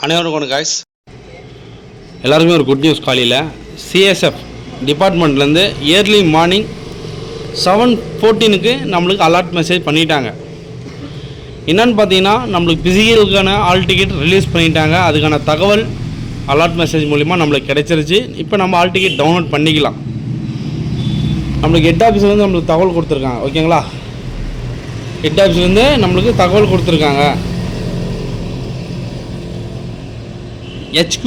அனைவருக்கும் காய்ஸ் எல்லாருக்குமே ஒரு குட் நியூஸ். காலையில் சிஎஸ்எஃப் டிபார்ட்மெண்ட்லேருந்து இயர்லி மார்னிங் 7:14 நம்மளுக்கு அலர்ட் மெசேஜ் பண்ணிட்டாங்க. என்னென்னு பார்த்தீங்கன்னா நம்மளுக்கு பிசிக்கலுக்கான ஆல் டிக்கெட் ரிலீஸ் பண்ணிட்டாங்க. அதுக்கான தகவல் அலர்ட் மெசேஜ் மூலிமா நம்மளுக்கு கிடைச்சிருச்சு. இப்போ நம்ம ஆல் டிக்கெட் டவுன்லோட் பண்ணிக்கலாம். நம்மளுக்கு ஹெட் ஆஃபீஸ்லேருந்து நம்மளுக்கு தகவல் கொடுத்துருக்காங்க. ஓகேங்களா, ஹெட் ஆஃபீஸ்லேருந்து நம்மளுக்கு தகவல் கொடுத்துருக்காங்க. HQ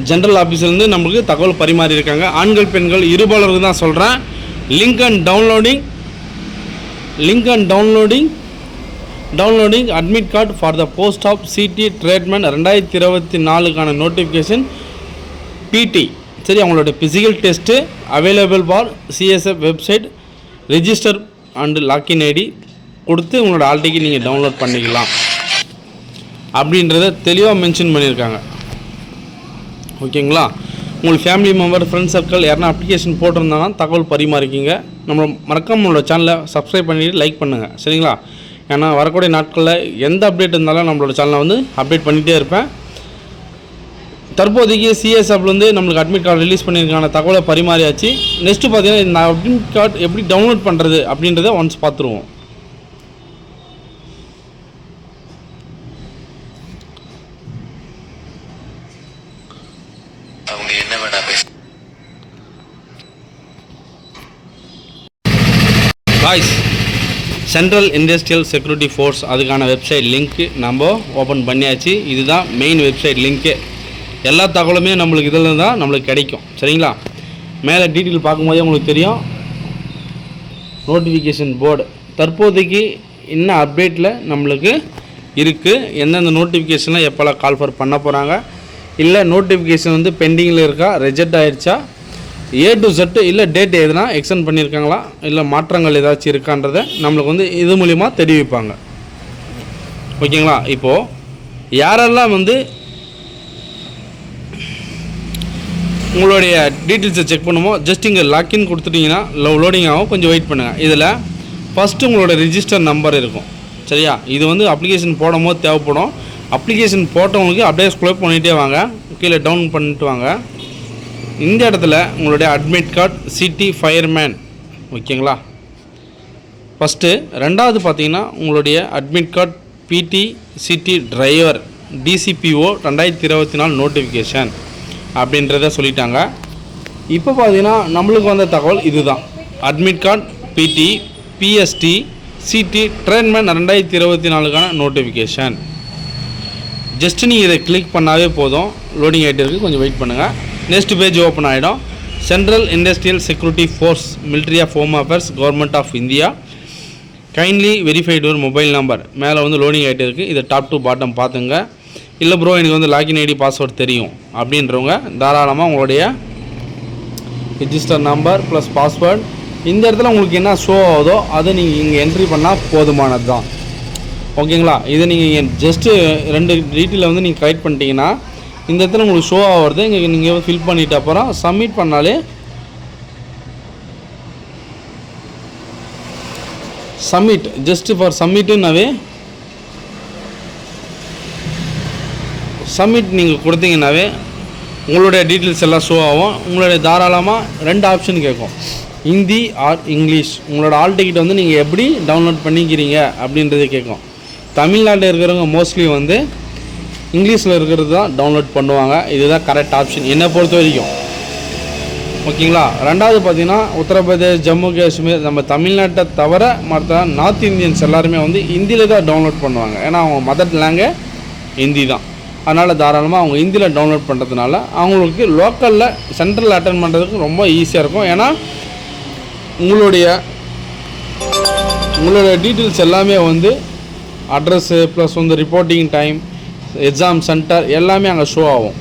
ஜென்ரல் ஆஃபீஸ்லேருந்து நம்மளுக்கு தகவல் பரிமாறி இருக்காங்க. ஆண்கள் பெண்கள் இருபாலருக்கு தான் சொல்கிறேன். Link and downloading admit card for the post of CT treatment 2024க்கான நோட்டிஃபிகேஷன் பிடி. சரி, அவங்களோட physical test available for CSF website register and login ID கொடுத்து உங்களோட ஆல் டிக்கெட் நீங்கள் டவுன்லோட் பண்ணிக்கலாம் அப்படின்றத தெளிவாக மென்ஷன் பண்ணியிருக்காங்க. ஓகேங்களா, உங்களுக்கு ஃபேமிலி மெம்பர் ஃப்ரெண்ட்ஸ் சர்க்கிள் யாருன்னா அப்ளிகேஷன் போட்டிருந்தாங்கன்னா தகவல் பரிமாறிக்கிங்க. நம்மளோட சேனலை சப்ஸ்கிரைப் பண்ணிவிட்டு லைக் பண்ணுங்கள். சரிங்களா, ஏன்னா வரக்கூடிய நாட்களில் எந்த அப்டேட் இருந்தாலும் நம்மளோட சேனலை அப்டேட் பண்ணிகிட்டே இருப்பேன். தற்போதைக்கு சிஎஸ்எஃப்லேருந்து நம்மளுக்கு அட்மிட் கார்டு ரிலீஸ் பண்ணியிருக்கான தகவலை பரிமாறியாச்சு. நெக்ஸ்ட்டு பார்த்தீங்கன்னா இந்த அட்மிட் கார்டு எப்படி டவுன்லோட் பண்ணுறது அப்படின்றத ஒன்ஸ் பார்த்துருவோம். Guys, central industrial security force அதுக்கான வெப்சைட் லிங்க்கு நம்ம ஓப்பன் பண்ணியாச்சு. இதுதான் மெயின் வெப்சைட் லிங்க்கு. எல்லா தகவலுமே நம்மளுக்கு இதில் தான் நம்மளுக்கு கிடைக்கும். சரிங்களா, மேலே டீட்டெயில் பார்க்கும்போதே உங்களுக்கு தெரியும். நோட்டிஃபிகேஷன் போர்டு தற்போதைக்கு என்ன அப்டேட்டில் நம்மளுக்கு இருக்குது, எந்தெந்த நோட்டிஃபிகேஷனில் எப்போல்லாம் கால் ஃபர் பண்ண போகிறாங்க, இல்லை நோட்டிஃபிகேஷன் பெண்டிங்கில் இருக்கா, ரிஜெக்ட் ஆகிடுச்சா, A to Z இல்லை டேட் எதுனா எக்ஸ்டெண்ட் பண்ணியிருக்காங்களா, இல்லை மாற்றங்கள் ஏதாச்சும் இருக்கான்றதை நம்மளுக்கு இது மூலிமா தெரிவிப்பாங்க. ஓகேங்களா, இப்போது யாரெல்லாம் உங்களுடைய டீட்டெயில்ஸை செக் பண்ணுமோ ஜஸ்ட் இங்கே லாக்இன் கொடுத்துட்டிங்கன்னா லோடிங் ஆகும். கொஞ்சம் வெயிட் பண்ணுங்கள். இதில் ஃபஸ்ட்டு உங்களோட ரிஜிஸ்டர் நம்பர் இருக்கும். சரியா, இது அப்ளிகேஷன் போடும் போது தேவைப்படும். அப்ளிகேஷன் போட்டவங்களுக்கு அப்படியே ஸ்க்ரோல் பண்ணிகிட்டே வாங்க, கீழே டவுன் பண்ணிட்டு வாங்க. இந்த இடத்துல உங்களுடைய அட்மிட் கார்டு சிட்டி ஃபயர்மேன். ஓகேங்களா, ஃபஸ்ட்டு. ரெண்டாவது பார்த்தீங்கன்னா உங்களுடைய அட்மிட் கார்டு பிடி சிட்டி டிரைவர் DCPO 2024 நோட்டிஃபிகேஷன் அப்படின்றத சொல்லிட்டாங்க. இப்போ பார்த்தீங்கன்னா நம்மளுக்கு வந்த தகவல் இதுதான். அட்மிட் கார்டு பிடி PST சிட்டி ட்ரீட்மெண்ட் 2024க்கான நோட்டிஃபிகேஷன். ஜஸ்ட் நீங்கள் இதை கிளிக் பண்ணாவே போதும். லோடிங் ஆகிட்டு இருக்குது, கொஞ்சம் வெயிட் பண்ணுங்கள். நெக்ஸ்ட் பேஜ் ஓப்பன் ஆகிடும். Central industrial security force military of home affairs government of India kindly verified ஒரு மொபைல் நம்பர் மேலே லோடிங் ஆகிட்டு இருக்குது. இதை டாப் டு பாட்டம் பார்த்துங்க. இல்லை ப்ரோ எனக்கு லாகின் ஐடி பாஸ்வேர்ட் தெரியும் அப்படின்றவங்க தாராளமாக உங்களுடைய ரிஜிஸ்டர் நம்பர் ப்ளஸ் பாஸ்வேர்டு இந்த இடத்துல உங்களுக்கு என்ன ஷோ ஆகுதோ அதை நீங்கள் இங்கே என்ட்ரி பண்ணால் போதுமானது தான். ஓகேங்களா, இதை நீங்கள் ஜஸ்ட்டு 2 டீட்டெயிலை நீங்கள் கரெக்ட் பண்ணிட்டீங்கன்னா இந்த இடத்துல உங்களுக்கு ஷோ ஆகிறது. இங்கே நீங்கள் ஃபில் பண்ணிவிட்டு அப்புறம் சப்மிட் பண்ணாலே சப்மிட் ஜஸ்ட்டு ஃபார் சப்மிட்டுன்னாவே சப்மிட் நீங்கள் கொடுத்தீங்கன்னாவே உங்களுடைய டீட்டெயில்ஸ் எல்லாம் ஷோ ஆகும். உங்களுடைய தாராளமாக 2 ஆப்ஷன் கேட்கும், ஹிந்தி ஆர் இங்கிலீஷ். உங்களோட ஆல் டிக்கெட் நீங்கள் எப்படி டவுன்லோட் பண்ணிக்கிறீங்க அப்படின்றது கேட்கும். தமிழ்நாட்டில் இருக்கிறவங்க மோஸ்ட்லி இங்கிலீஷில் இருக்கிறது தான் டவுன்லோட் பண்ணுவாங்க. இதுதான் கரெக்ட் ஆப்ஷன் என்னை பொறுத்த வரைக்கும். ஓகேங்களா, ரெண்டாவது பார்த்தீங்கன்னா உத்தரப்பிரதேஷ், ஜம்மு காஷ்மீர், நம்ம தமிழ்நாட்டை தவிர மற்ற நார்த் இந்தியன்ஸ் எல்லாருமே ஹிந்தியில் தான் டவுன்லோட் பண்ணுவாங்க. ஏன்னா அவங்க மதர் லாங்குவேஜ் ஹிந்தி தான். அதனால் தாராளமாக அவங்க ஹிந்தியில் டவுன்லோட் பண்ணுறதுனால அவங்களுக்கு லோக்கலில் சென்ட்ரல் அட்டென்ட் பண்ணுறதுக்கு ரொம்ப ஈஸியாக இருக்கும். ஏன்னா உங்களுடைய டீட்டெயில்ஸ் எல்லாமே address plus reporting time, exam centre எல்லாமே அங்கே ஷோ ஆகும்.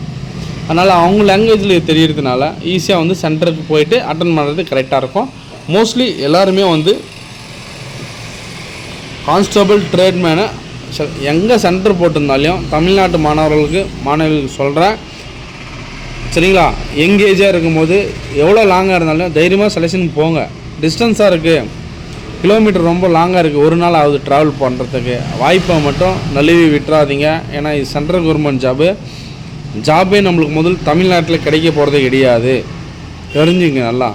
அதனால் அவங்க லாங்குவேஜில் தெரியறதுனால ஈஸியாக சென்டருக்கு போயிட்டு அட்டன் பண்ணுறது கரெக்டாக இருக்கும். மோஸ்ட்லி எல்லாருமே கான்ஸ்டபிள் ட்ரேட்மேனை எங்கே சென்டர் போட்டிருந்தாலையும் தமிழ்நாட்டு மாணவர்களுக்கு சொல்கிறேன். சரிங்களா, எங்கேஜாக இருக்கும்போது எவ்வளோ லாங்காக இருந்தாலும் தைரியமாக செலெக்ஷன் போங்க. டிஸ்டன்ஸாக இருக்குது, கிலோமீட்டர் ரொம்ப லாங்காக இருக்குது, ஒரு நாள் ஆகுது ட்ராவல் பண்ணுறதுக்கு, வாய்ப்பை மட்டும் நழுவி விட்டுறாதீங்க. ஏன்னா இது சென்ட்ரல் கவர்மெண்ட் ஜாபு. ஜாபே நம்மளுக்கு முதல் தமிழ்நாட்டில் கிடைக்க போகிறதே கிடையாது, தெரிஞ்சுங்க நல்லா.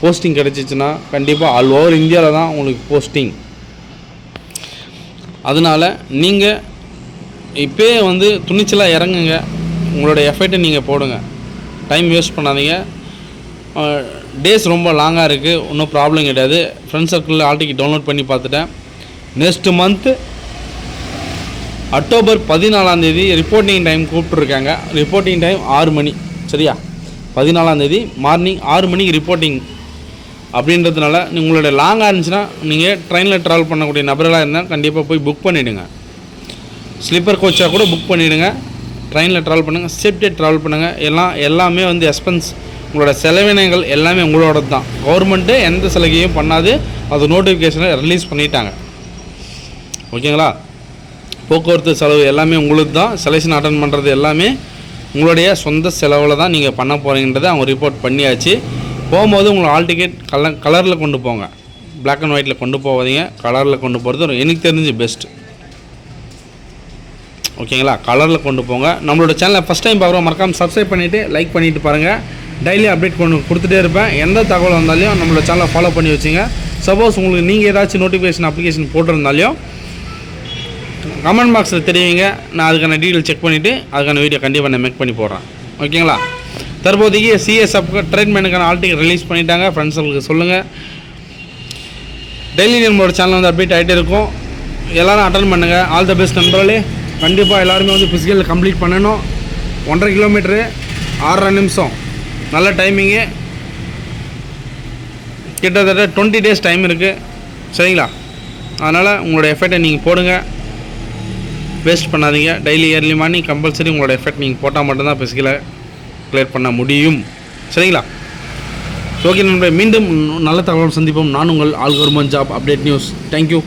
போஸ்டிங் கிடச்சிச்சின்னா கண்டிப்பாக ஆல் ஓவர் இந்தியாவில் தான் உங்களுக்கு போஸ்டிங். அதனால் நீங்கள் இப்போயே வந்து துணிச்சலாக இறங்குங்க, உங்களோட எஃபர்ட்டை நீங்கள் போடுங்க, டைம் வேஸ்ட் பண்ணாதீங்க. டேஸ் ரொம்ப லாங்காக இருக்குது, ஒன்றும் ப்ராப்ளம் கிடையாது. ஃப்ரெண்ட்ஸ் சர்க்கிளில் ஆல் டிக்கெட் டவுன்லோட் பண்ணி பார்த்துட்டேன். Next month October 14 reporting time கூப்பிட்ருக்காங்க. ரிப்போர்ட்டிங் டைம் 6 மணி, சரியா? 14 மார்னிங் 6 மணிக்கு ரிப்போர்ட்டிங். அப்படின்றதுனால உங்களோட லாங்காக இருந்துச்சுன்னா நீங்கள் ட்ரெயினில் ட்ராவல் பண்ணக்கூடிய நபர்களாக இருந்தால் கண்டிப்பாக போய் புக் பண்ணிவிடுங்க. ஸ்லீப்பர் கோச்சாக கூட புக் பண்ணிவிடுங்க. ட்ரெயினில் ட்ராவல் பண்ணுங்கள், சேஃப்டியாக ட்ராவல் பண்ணுங்கள். எல்லாமே வந்து எக்ஸ்பென்ஸ், உங்களோட செலவினங்கள் எல்லாமே உங்களோட தான். கவர்மெண்ட்டு எந்த சலுகையும் பண்ணாது, அது நோட்டிஃபிகேஷனை ரிலீஸ் பண்ணிட்டாங்க, ஓகேங்களா? போக்குவரத்து செலவு எல்லாமே உங்களுக்கு தான். செலெக்ஷன் அட்டன் பண்ணுறது எல்லாமே உங்களுடைய சொந்த செலவில் தான் நீங்கள் பண்ண போகிறீங்கன்றதை அவங்க ரிப்போர்ட் பண்ணியாச்சு. போகும்போது உங்களை ஆல் டிக்கெட் கலரில் கொண்டு போங்க, பிளாக் அண்ட் ஒயிட்டில் கொண்டு போகாதீங்க. கலரில் கொண்டு போகிறது எனக்கு தெரிஞ்சு பெஸ்ட்டு, ஓகேங்களா? கலரில் கொண்டு போங்க. நம்மளோட சேனலை ஃபஸ்ட் டைம் பார்க்குறோம், மறக்காமல் சப்ஸ்கிரைப் பண்ணிவிட்டு லைக் பண்ணிவிட்டு பாருங்கள். டெய்லி அப்டேட் கொடுத்துட்டே இருப்பேன். எந்த தகவல் வந்தாலையும் நம்மளோட சேனலை ஃபாலோ பண்ணி வச்சுங்க. சப்போஸ் உங்களுக்கு நீங்கள் ஏதாச்சும் நோட்டிஃபிகேஷன் அப்ளிகேஷன் போட்டிருந்தாலையும் கமெண்ட் பாக்ஸில் தெரிவிங்க, நான் அதுக்கான டீட்டெயில் செக் பண்ணிவிட்டு அதுக்கான வீடியோ கண்டிப்பாக நான் மேக் பண்ணி போடுறேன், ஓகேங்களா? தற்போதைக்கு சிஎஸ்எஃப்க்கு ட்ரீட்மெண்ட்டுக்கான ஆல் டிக்கெட் ரிலீஸ் பண்ணிட்டாங்க. ஃப்ரெண்ட்ஸுங்களுக்கு சொல்லுங்கள். டெய்லி நம்மளோட சேனல் வந்து அப்டேட் ஆகிட்டே இருக்கும். எல்லோரும் அட்டன் பண்ணுங்கள். ஆல் த பெஸ்ட் நண்பர்களே. கண்டிப்பாக எல்லாருமே வந்து ஃபிசிக்கல் கம்ப்ளீட் பண்ணணும். 1.5 கிலோமீட்ரு 6.5 நிமிஷம், நல்ல டைமிங்கு. கிட்டத்தட்ட 20 டேஸ் டைம் இருக்குது, சரிங்களா? அதனால் உங்களோட எஃபர்ட்டை நீங்கள் போடுங்க, வேஸ்ட் பண்ணாதீங்க. டெய்லி ஏர்லி மார்னிங் கம்பல்சரி உங்களோட எஃபர்ட் நீங்கள் போட்டால் மட்டும்தான் ஃபிசிக்கலை கிளியர் பண்ண முடியும், சரிங்களா? ஓகே நண்பர்களே, மீண்டும் நல்ல தகவல் சந்திப்போம். நான் உங்கள் all government job update news. Thank you.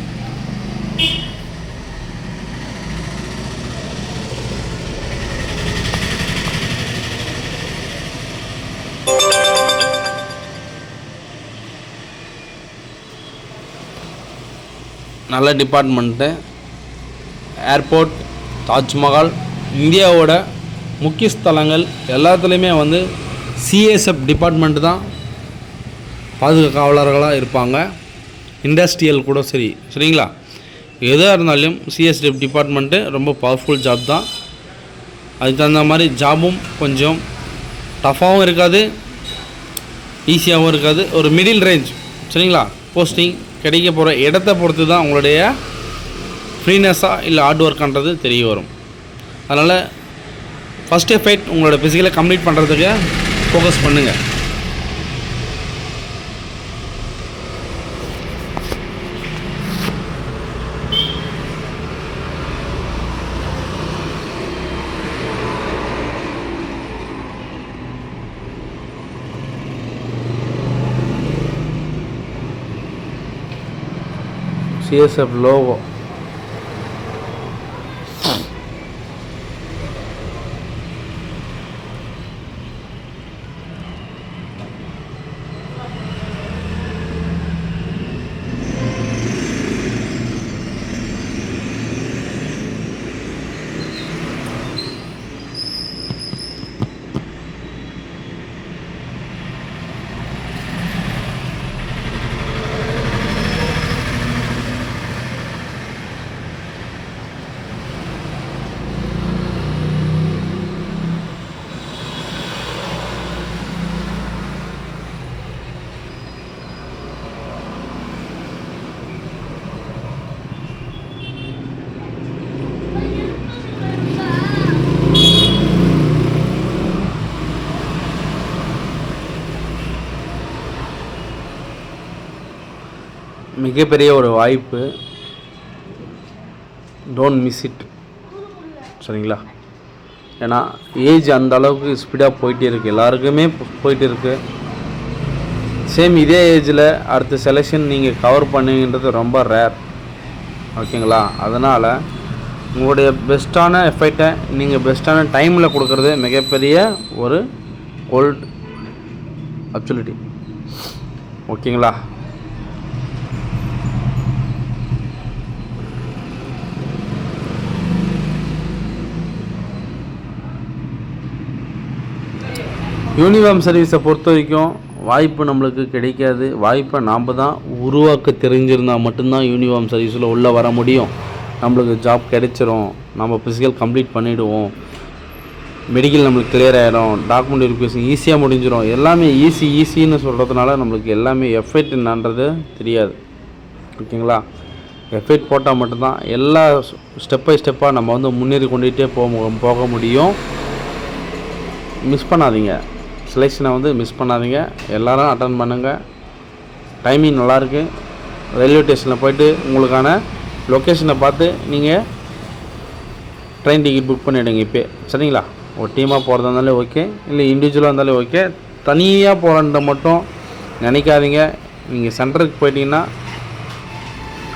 நல்ல டிபார்ட்மெண்ட்டு, ஏர்போர்ட், தாஜ்மஹால், இந்தியாவோட முக்கிய ஸ்தலங்கள் எல்லாத்துலேயுமே வந்து சிஎஸ்எஃப் டிபார்ட்மெண்ட்டு தான் பாதுகாவலர்களாக இருப்பாங்க. இண்டஸ்ட்ரியல் கூட சரி, சரிங்களா? எதாக இருந்தாலும் சிஎஸ்எஃப் டிபார்ட்மெண்ட்டு ரொம்ப பவர்ஃபுல் ஜாப் தான். அதுக்கு தகுந்த மாதிரி ஜாபும் கொஞ்சம் டஃப்பாகவும் இருக்காது, ஈஸியாகவும் இருக்காது, ஒரு மிடில் ரேஞ்ச், சரிங்களா? போஸ்டிங் கிடைக்க போகிற இடத்த பொறுத்து தான் உங்களுடைய ஃப்ரீனஸாக இல்லை ஹார்ட் ஒர்க்ன்றது தெரிய வரும். அதனால் ஃபஸ்ட் எஃபைட் உங்களோட ஃபிசிக்கலை கம்ப்ளீட் பண்ணுறதுக்கு ஃபோக்கஸ் பண்ணுங்கள். CSF logo. மிகப்பெரிய ஒரு வாய்ப்பு, டோன்ட் மிஸ் இட், சரிங்களா? ஏன்னா ஏஜ் அந்த அளவுக்கு ஸ்பீடாக போயிட்டே இருக்குது, எல்லாருக்குமே போயிட்டு இருக்குது. சேம் இதே ஏஜில் அடுத்த செலெக்ஷன் நீங்கள் கவர் பண்ணுங்கன்றது ரொம்ப ரேர், ஓகேங்களா? அதனால் உங்களுடைய பெஸ்ட்டான எஃபர்ட்டை நீங்கள் பெஸ்ட்டான டைமில் கொடுக்குறது மிகப்பெரிய ஒரு கோல்ட் ஆப்பர்ச்சுனிட்டி, ஓகேங்களா? யூனிஃபார்ம் சர்வீஸை பொறுத்த வரைக்கும் வாய்ப்பு நம்மளுக்கு கிடைக்காது. வாய்ப்பை நாம் தான் உருவாக்க தெரிஞ்சிருந்தால் மட்டும்தான் யூனிஃபார்ம் சர்வீஸில் உள்ளே வர முடியும். நம்மளுக்கு ஜாப் கிடைச்சிரும், நம்ம ஃபிசிக்கல் கம்ப்ளீட் பண்ணிவிடுவோம், மெடிக்கல் நம்மளுக்கு கிளியர் ஆகிடும், டாக்குமெண்ட் வெரிஃபிகேஷன் ஈஸியாக முடிஞ்சிடும். எல்லாமே ஈஸின்னு சொல்கிறதுனால நம்மளுக்கு எல்லாமே எஃபெக்ட் என்னன்றது தெரியாது. ஓகேங்களா? எஃபெக்ட் போட்டால் மட்டும்தான் எல்லா ஸ்டெப் பை ஸ்டெப்பாக நம்ம வந்து முன்னேறி கொண்டுகிட்டே போக முடியும். மிஸ் பண்ணாதீங்க, செலெக்ஷனை வந்து மிஸ் பண்ணாதீங்க. எல்லோரும் அட்டன் பண்ணுங்கள். டைமிங் நல்லாயிருக்கு. ரயில்வே ஸ்டேஷனில் போய்ட்டு உங்களுக்கான லொக்கேஷனை பார்த்து நீங்கள் ட்ரெயின் டிக்கெட் புக் பண்ணிவிடுங்க இப்போ. சரிங்களா? ஒரு டீமாக போகிறதா இருந்தாலே ஓகே, இல்லை இண்டிவிஜுவலாக இருந்தாலே ஓகே. தனியாக போகிறன்ற மட்டும் நினைக்காதீங்க. நீங்கள் சென்டருக்கு போயிட்டீங்கன்னா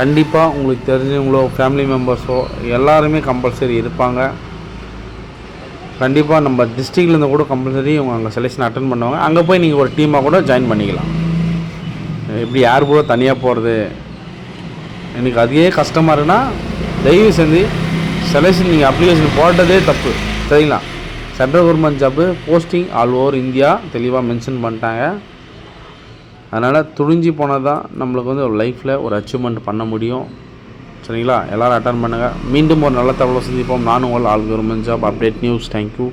கண்டிப்பாக உங்களுக்கு தெரிஞ்சவங்களோ ஃபேமிலி மெம்பர்ஸோ எல்லாருமே கம்பல்சரி இருப்பாங்க. கண்டிப்பாக நம்ம டிஸ்ட்ரிக்ட்லேருந்து கூட கம்பல்சரி அவங்க அங்கே செலெக்ஷன் அட்டன் பண்ணுவாங்க. அங்கே போய் நீங்கள் ஒரு டீமாக கூட ஜாயின் பண்ணிக்கலாம். எப்படி யார் கூட தனியாக போகிறது, எனக்கு அதே கஷ்டமாக இருக்குன்னா தயவு செஞ்சு செலெக்ஷன் நீங்கள் அப்ளிகேஷன் போட்டதே தப்பு. சரிங்களா? Central government job posting all over India தெளிவாக மென்ஷன் பண்ணிட்டாங்க. அதனால் துணிஞ்சு போனால் தான் நம்மளுக்கு வந்து ஒரு லைஃப்பில் ஒரு அச்சீவ்மெண்ட் பண்ண முடியும். சரிங்களா? எல்லோரும் அட்டன் பண்ணுங்கள். மீண்டும் ஒரு நல்ல தகவலை சந்திப்போம். நானும் உங்கள் all government job update news. Thank you.